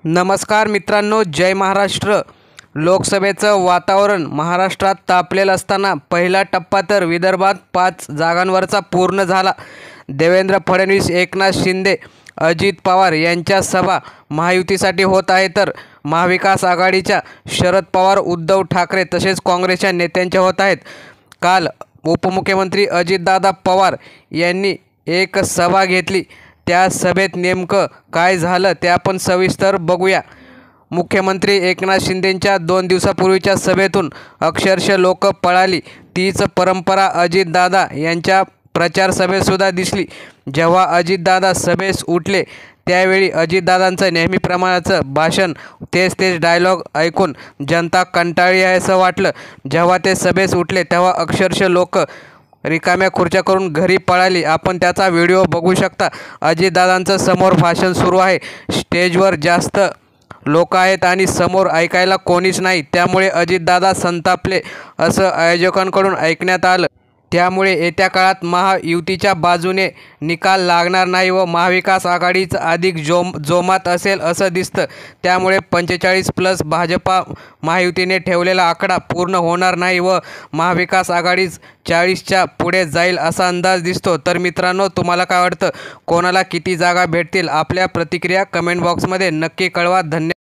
नमस्कार मित्रांनो, जय महाराष्ट्र। लोकसभेचं वातावरण महाराष्ट्रात तापलेलं असताना पहिला टप्पा तर विदर्भात 5 जागांवरचा पूर्ण झाला। देवेंद्र फडणवीस, एकनाथ शिंदे, अजित पवार यांच्या सभा महायुतीसाठी होत आहे, तर महाविकास आघाडीच्या शरद पवार, उद्धव ठाकरे तसेच काँग्रेसच्या नेत्यांच्या होत आहेत। काल उपमुख्यमंत्री अजितदादा पवार यांनी एक सभा घेतली। त्या सभेत नेमकं काय झालं ते आपण सविस्तर बघूया। मुख्यमंत्री एकनाथ शिंदेंच्या 2 दिवसापूर्वीच्या सभेतून अक्षरशः लोक पळाली। तीच परंपरा अजितदादा यांच्या प्रचार सभेतसुद्धा दिसली। जेव्हा अजितदादा सभेस उठले त्यावेळी अजितदादांचं नेहमीप्रमाणेचं भाषण, तेच डायलॉग ऐकून जनता कंटाळली आहे असं वाटलं। जेव्हा ते सभेस उठले तेव्हा अक्षरशः लोक रिकाम्या खुर्च्या करून घरी पळाली। आपण त्याचा व्हिडिओ बघू शकता। अजितदादांचं समोर भाषण सुरू आहे। स्टेजवर जास्त लोक आहेत आणि समोर ऐकायला कोणीच नाही, त्यामुळे अजितदादा संतापले असं आयोजकांकडून ऐकण्यात आलं। त्यामुळे येत्या काळात महायुतीच्या बाजूने निकाल लागणार नाही व महाविकास आघाडीच अधिक जोमात असेल असं दिसतं। त्यामुळे 45+ भाजपा महायुतीने ठेवलेला आकडा पूर्ण होणार नाही व महाविकास आघाडीच 40च्या पुढे जाईल असा अंदाज दिसतो। तर मित्रांनो, तुम्हाला काय वाटतं? कोणाला किती जागा भेटतील? आपल्या प्रतिक्रिया कमेंट बॉक्समध्ये नक्की कळवा। धन्यवाद।